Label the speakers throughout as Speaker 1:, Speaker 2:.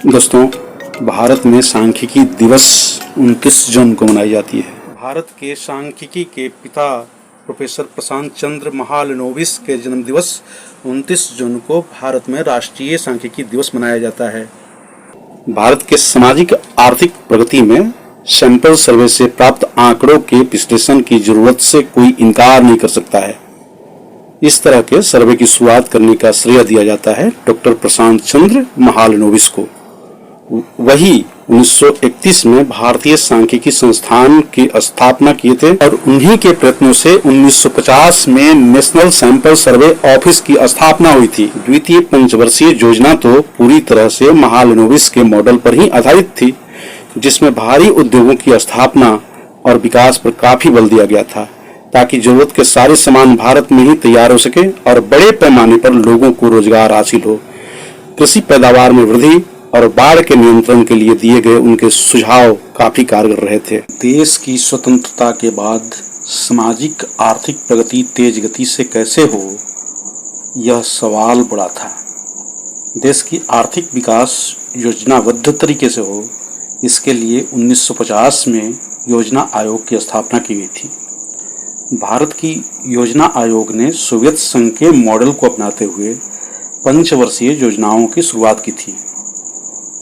Speaker 1: दोस्तों, भारत में सांख्यिकी दिवस 29 जून को मनाई जाती है। भारत के सांख्यिकी के पिता प्रोफेसर प्रशांत चंद्र महालनोबिस के जन्म दिवस 29 जून को भारत में राष्ट्रीय सांख्यिकी दिवस मनाया जाता है। भारत के सामाजिक आर्थिक प्रगति में सैंपल सर्वे से प्राप्त आंकड़ों के विश्लेषण की जरूरत से कोई इनकार नहीं कर सकता है। इस तरह के सर्वे की शुरुआत करने का श्रेय दिया जाता है डॉक्टर प्रशांत चंद्र महालनोबिस को। वही 1931 में भारतीय सांख्यिकी संस्थान की स्थापना किए थे और उन्हीं के प्रयत्नों से 1950 में नेशनल सैंपल सर्वे ऑफिस की स्थापना हुई थी। द्वितीय पंचवर्षीय योजना तो पूरी तरह से महालनोबिस के मॉडल पर ही आधारित थी, जिसमें भारी उद्योगों की स्थापना और विकास पर काफी बल दिया गया था, ताकि जरूरत के सारे सामान भारत में ही तैयार हो सके और बड़े पैमाने पर लोगों को रोजगार हासिल हो। कृषि पैदावार में वृद्धि और बाढ़ के नियंत्रण के लिए दिए गए उनके सुझाव काफी कारगर रहे थे। देश की स्वतंत्रता के बाद सामाजिक आर्थिक प्रगति तेज गति से कैसे हो, यह सवाल बड़ा था। देश की आर्थिक विकास योजनाबद्ध तरीके से हो, इसके लिए 1950 में योजना आयोग की स्थापना की गई थी। भारत की योजना आयोग ने सोवियत संघ के मॉडल को अपनाते हुए पंचवर्षीय योजनाओं की शुरुआत की थी।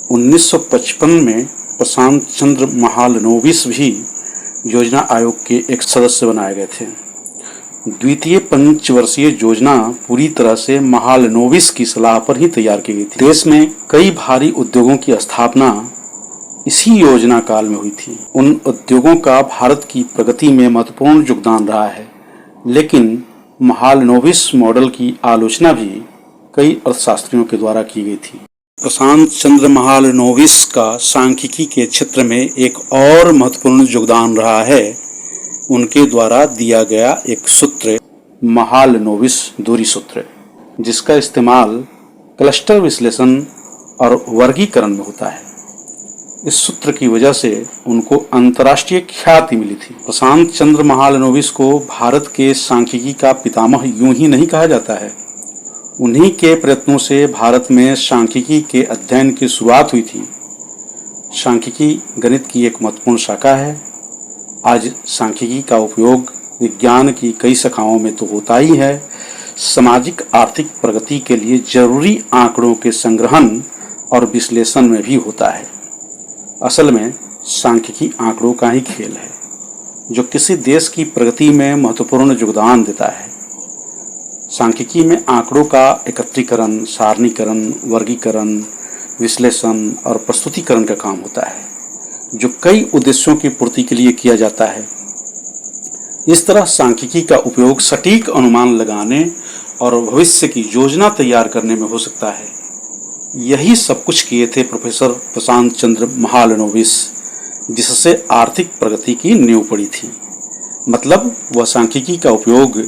Speaker 1: 1955 में प्रशांत चंद्र महालनोबिस भी योजना आयोग के एक सदस्य बनाए गए थे। द्वितीय पंचवर्षीय योजना पूरी तरह से महालनोबिस की सलाह पर ही तैयार की गई थी। देश में कई भारी उद्योगों की स्थापना इसी योजना काल में हुई थी। उन उद्योगों का भारत की प्रगति में महत्वपूर्ण योगदान रहा है, लेकिन महालनोबिस मॉडल की आलोचना भी कई अर्थशास्त्रियों के द्वारा की गई थी। प्रशांत चंद्र महालनोबिस का सांख्यिकी के क्षेत्र में एक और महत्वपूर्ण योगदान रहा है उनके द्वारा दिया गया एक सूत्र, महालनोबिस दूरी सूत्र, जिसका इस्तेमाल क्लस्टर विश्लेषण और वर्गीकरण में होता है। इस सूत्र की वजह से उनको अंतर्राष्ट्रीय ख्याति मिली थी। प्रशांत चंद्र महालनोबिस को भारत के सांख्यिकी का पितामह यूं ही नहीं कहा जाता है। उन्हीं के प्रयत्नों से भारत में सांख्यिकी के अध्ययन की शुरुआत हुई थी। सांख्यिकी गणित की एक महत्वपूर्ण शाखा है। आज सांख्यिकी का उपयोग विज्ञान की कई शाखाओं में तो होता ही है, सामाजिक आर्थिक प्रगति के लिए जरूरी आंकड़ों के संग्रहण और विश्लेषण में भी होता है। असल में सांख्यिकी आंकड़ों का ही खेल है, जो किसी देश की प्रगति में महत्वपूर्ण योगदान देता है। सांख्यिकी में आंकड़ों का एकत्रीकरण, सारणीकरण, वर्गीकरण, विश्लेषण और प्रस्तुतिकरण का काम होता है, जो कई उद्देश्यों की पूर्ति के लिए किया जाता है। इस तरह सांख्यिकी का उपयोग सटीक अनुमान लगाने और भविष्य की योजना तैयार करने में हो सकता है। यही सब कुछ किए थे प्रोफेसर प्रशांत चंद्र महालनोबिस, जिससे आर्थिक प्रगति की नींव पड़ी थी। मतलब वह सांख्यिकी का उपयोग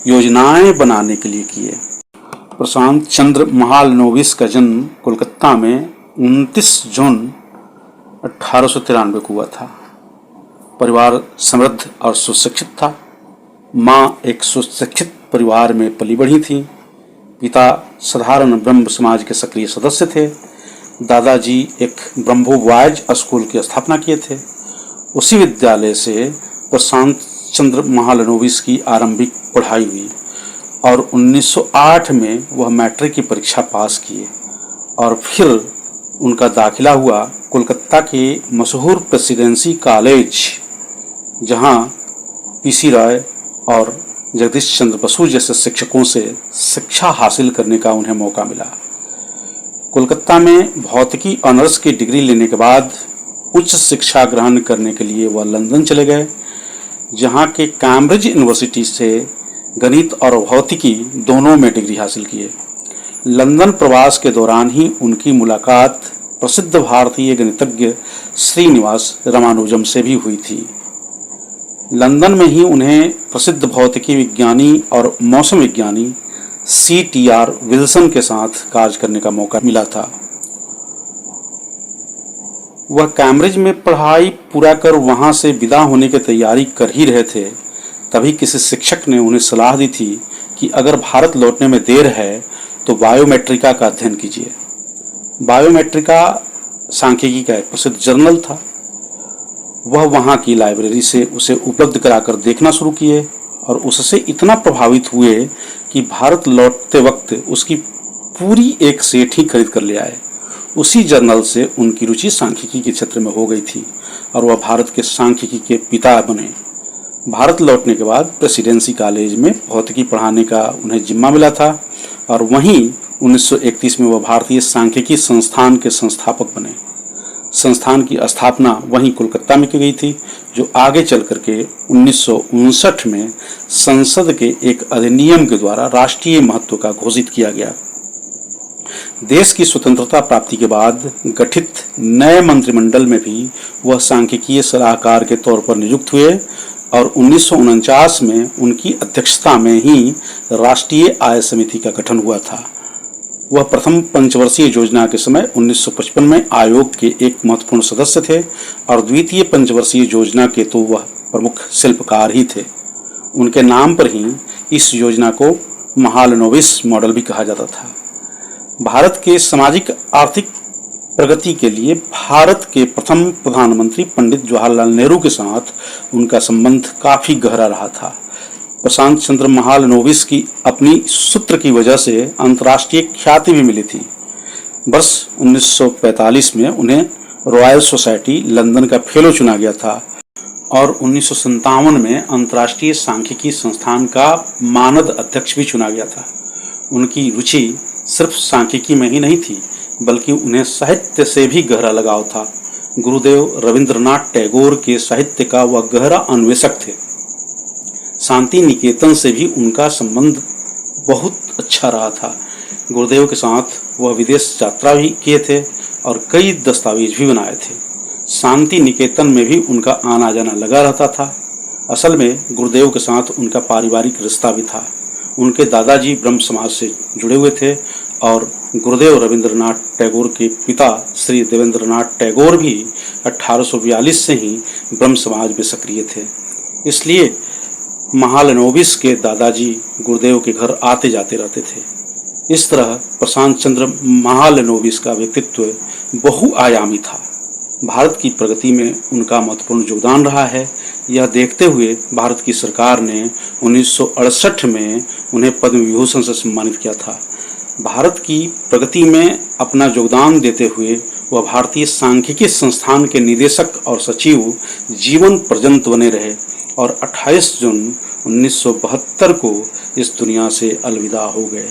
Speaker 1: योजनाएं बनाने के लिए किए। प्रशांत चंद्र महालनोबिस का जन्म कोलकाता में 29 जून 1893 को हुआ था। परिवार समृद्ध और सुशिक्षित था। माँ एक सुशिक्षित परिवार में पली बढ़ी थी। पिता साधारण ब्रह्म समाज के सक्रिय सदस्य थे। दादाजी एक ब्रह्मो बॉयज स्कूल की स्थापना किए थे। उसी विद्यालय से प्रशांत चंद्र महालनोबिस की आरंभिक पढ़ाई हुई और 1908 में वह मैट्रिक की परीक्षा पास किए और फिर उनका दाखिला हुआ कोलकाता के मशहूर प्रेसिडेंसी कॉलेज, जहां पीसी रॉय और जगदीश चंद्र बसु जैसे शिक्षकों से शिक्षा हासिल करने का उन्हें मौका मिला। कोलकाता में भौतिकी ऑनर्स की डिग्री लेने के बाद उच्च शिक्षा ग्रहण करने के लिए वह लंदन चले गए, जहां के कैम्ब्रिज यूनिवर्सिटी से गणित और भौतिकी दोनों में डिग्री हासिल किए। लंदन प्रवास के दौरान ही उनकी मुलाकात प्रसिद्ध भारतीय गणितज्ञ श्रीनिवास रामानुजम से भी हुई थी। लंदन में ही उन्हें प्रसिद्ध भौतिकी विज्ञानी और मौसम विज्ञानी CTR विल्सन के साथ कार्य करने का मौका मिला था। वह कैम्ब्रिज में पढ़ाई पूरा कर वहां से विदा होने की तैयारी कर ही रहे थे, तभी किसी शिक्षक ने उन्हें सलाह दी थी कि अगर भारत लौटने में देर है तो बायोमेट्रिका का अध्ययन कीजिए। बायोमेट्रिका सांख्यिकी का एक प्रसिद्ध जर्नल था। वह वहाँ की लाइब्रेरी से उसे उपलब्ध कराकर देखना शुरू किए और उससे इतना प्रभावित हुए कि भारत लौटते वक्त उसकी पूरी एक सेट ही खरीद कर ले आए। उसी जर्नल से उनकी रुचि सांख्यिकी के क्षेत्र में हो गई थी और वह भारत के सांख्यिकी के पिता बने। भारत लौटने के बाद प्रेसिडेंसी कॉलेज में भौतिकी पढ़ाने का उन्हें जिम्मा मिला था और वहीं 1931 में वह भारतीय सांख्यिकी संस्थान के संस्थापक बने। संस्थान की स्थापना वहीं कोलकाता में की गई थी, जो आगे चल करके 1959 में संसद के एक अधिनियम के द्वारा राष्ट्रीय महत्व का घोषित किया गया। देश की स्वतंत्रता प्राप्ति के बाद गठित नए मंत्रिमंडल में भी वह सांख्यिकीय सलाहकार के तौर पर नियुक्त हुए और 1949 में उनकी अध्यक्षता में ही राष्ट्रीय आय समिति का गठन हुआ था। वह प्रथम पंचवर्षीय योजना के समय 1955 में आयोग के एक महत्वपूर्ण सदस्य थे और द्वितीय पंचवर्षीय योजना के तो वह प्रमुख शिल्पकार ही थे। उनके नाम पर ही इस योजना को महालनोबिस मॉडल भी कहा जाता था। भारत के सामाजिक आर्थिक प्रगति के लिए भारत के प्रथम प्रधानमंत्री पंडित जवाहरलाल नेहरू के साथ उनका संबंध काफी गहरा रहा था। प्रशांत चंद्र महालनोबिस की अपनी सूत्र की वजह से अंतर्राष्ट्रीय ख्याति भी मिली थी। वर्ष 1945 में उन्हें रॉयल सोसाइटी लंदन का फेलो चुना गया था और 1957 में अंतर्राष्ट्रीय सांख्यिकी संस्थान का मानद अध्यक्ष भी चुना गया था। उनकी रुचि सिर्फ सांख्यिकी में ही नहीं थी, बल्कि उन्हें साहित्य से भी गहरा लगाव था। गुरुदेव रविंद्रनाथ टैगोर के साहित्य का वह गहरा अन्वेषक थे। शांति निकेतन से भी उनका संबंध बहुत अच्छा रहा था। गुरुदेव के साथ वह विदेश यात्रा भी किए थे और कई दस्तावेज भी बनाए थे। शांति निकेतन में भी उनका आना जाना लगा रहता था। असल में गुरुदेव के साथ उनका पारिवारिक रिश्ता भी था। उनके दादाजी ब्रह्म समाज से जुड़े हुए थे और गुरुदेव रविंद्रनाथ टैगोर के पिता श्री देवेंद्रनाथ टैगोर भी 1842 से ही ब्रह्म समाज में सक्रिय थे। इसलिए महालनोबिस के दादाजी गुरुदेव के घर आते जाते रहते थे। इस तरह प्रशांत चंद्र महालनोबिस का व्यक्तित्व बहुआयामी था। भारत की प्रगति में उनका महत्वपूर्ण योगदान रहा है। यह देखते हुए भारत की सरकार ने 1968 में उन्हें पद्म विभूषण से सम्मानित किया था। भारत की प्रगति में अपना योगदान देते हुए वह भारतीय सांख्यिकी संस्थान के निदेशक और सचिव जीवन पर्यंत बने रहे और 28 जून 1972 को इस दुनिया से अलविदा हो गए।